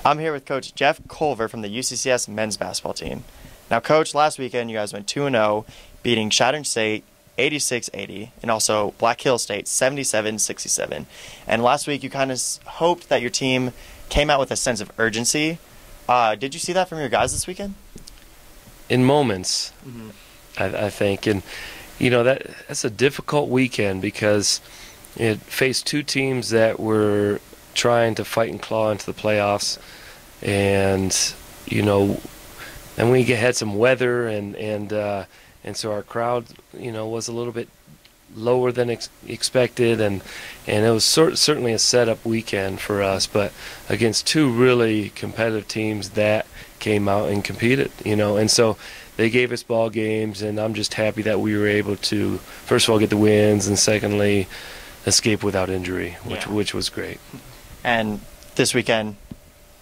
I'm here with Coach Jeff Culver from the UCCS men's basketball team. Now, Coach, last weekend you guys went 2-0, beating Chadron State 86-80, and also Black Hill State 77-67. And last week you kind of hoped that your team came out with a sense of urgency. Did you see that from your guys this weekend? In moments, I think. And, you know, that's a difficult weekend because it faced two teams that were trying to fight and claw into the playoffs. And, you know, and we had some weather and so our crowd, you know, was a little bit lower than expected, and it was certainly a setup weekend for us, but against two really competitive teams that came out and competed, you know, and so they gave us ball games, and I'm just happy that we were able to, first of all, get the wins, and secondly, escape without injury, which was great. And this weekend,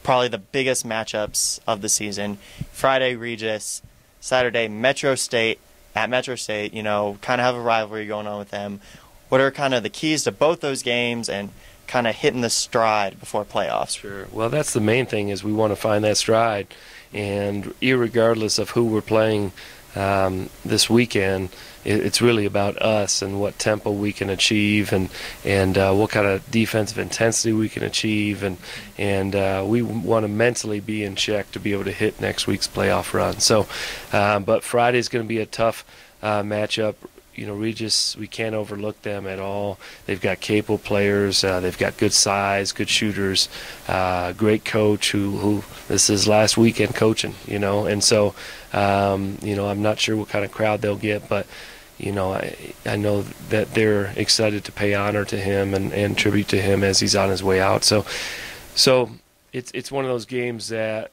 probably the biggest matchups of the season: Friday, Regis; Saturday, Metro State. At Metro State, you know, kind of have a rivalry going on with them. What are kind of the keys to both those games and kind of hitting the stride before playoffs? Sure. Well, that's the main thing, is we want to find that stride. And irregardless of who we're playing this weekend, it's really about us and what tempo we can achieve, and what kind of defensive intensity we can achieve, and we want to mentally be in check to be able to hit next week's playoff run. So, but Friday's going to be a tough matchup. You know, Regis, we can't overlook them at all. They've got capable players. They've got good size, good shooters, great coach who this is last weekend coaching, you know. And so, you know, I'm not sure what kind of crowd they'll get, but, you know, I know that they're excited to pay honor to him and tribute to him as he's on his way out. So it's one of those games that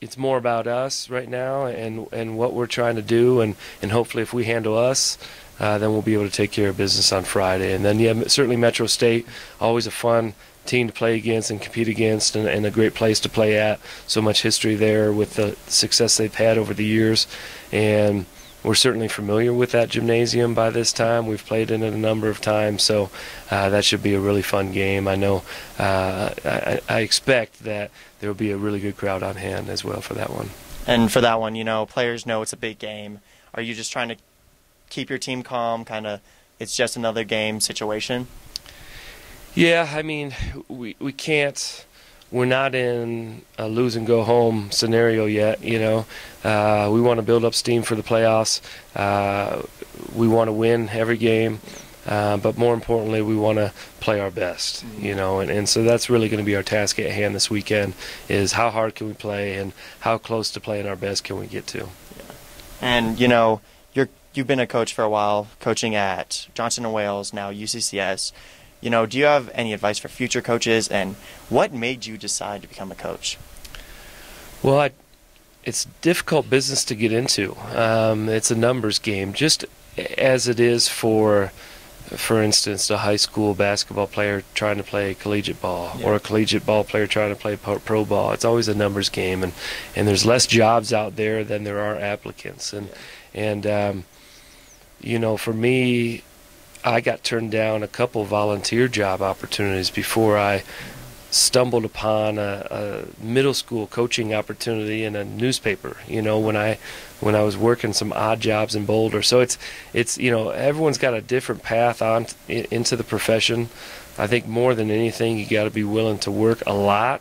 it's more about us right now and what we're trying to do, and hopefully if we handle us, then we'll be able to take care of business on Friday. And then, yeah, certainly Metro State, always a fun team to play against and compete against, and a great place to play at. So much history there with the success they've had over the years. And we're certainly familiar with that gymnasium by this time. We've played in it a number of times, so that should be a really fun game. I know I expect that there will be a really good crowd on hand as well for that one. And for that one, you know, players know it's a big game. Are you just trying to keep your team calm, kind of it's just another game situation? Yeah, I mean, we can't, we're not in a lose and go home scenario yet, you know. We want to build up steam for the playoffs. We want to win every game, but more importantly, we want to play our best, you know, and so that's really going to be our task at hand this weekend, is how hard can we play and how close to playing our best can we get to. Yeah. And, you know, you've been a coach for a while, coaching at Johnson & Wales, now UCCS. You know, do you have any advice for future coaches, and what made you decide to become a coach? Well, it's difficult business to get into. It's a numbers game, just as it is for instance, a high school basketball player trying to play collegiate ball, or a collegiate ball player trying to play pro ball. It's always a numbers game, and there's less jobs out there than there are applicants. And you know, for me, I got turned down a couple volunteer job opportunities before I stumbled upon a middle school coaching opportunity in a newspaper, you know, when I was working some odd jobs in Boulder. So it's you know, everyone's got a different path on into the profession. I think more than anything, you got to be willing to work a lot,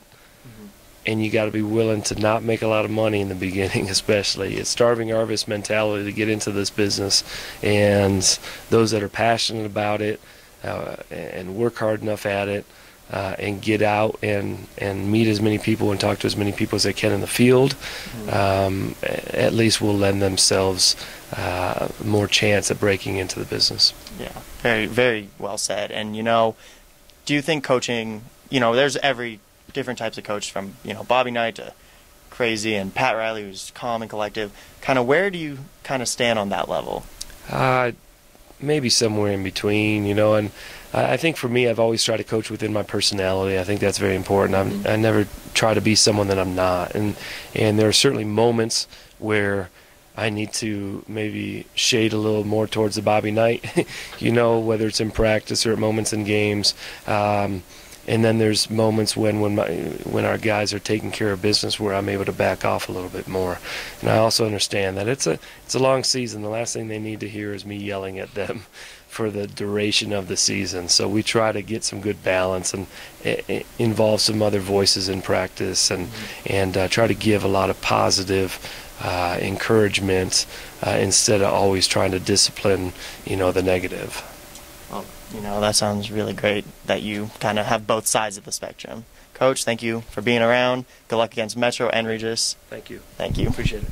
and you got to be willing to not make a lot of money in the beginning, especially. It's starving artist mentality to get into this business, and those that are passionate about it and work hard enough at it, and get out and meet as many people and talk to as many people as they can in the field, at least will lend themselves more chance at breaking into the business. Yeah, very, very well said. And, you know, do you think coaching, you know, there's every different types of coach, from, you know, Bobby Knight to crazy, and Pat Riley, who's calm and collective. Kind of where do you kind of stand on that level? Maybe somewhere in between, you know. And I think for me, I've always tried to coach within my personality. I think that's very important. I never try to be someone that I'm not. And there are certainly moments where I need to maybe shade a little more towards the Bobby Knight, you know, whether it's in practice or at moments in games. And then there's moments when our guys are taking care of business where I'm able to back off a little bit more. And I also understand that it's a long season. The last thing they need to hear is me yelling at them for the duration of the season. So we try to get some good balance and involve some other voices in practice and try to give a lot of positive encouragement instead of always trying to discipline, the negative. Well, that sounds really great that you kind of have both sides of the spectrum. Coach, thank you for being around. Good luck against Metro and Regis. Thank you. Thank you. Appreciate it.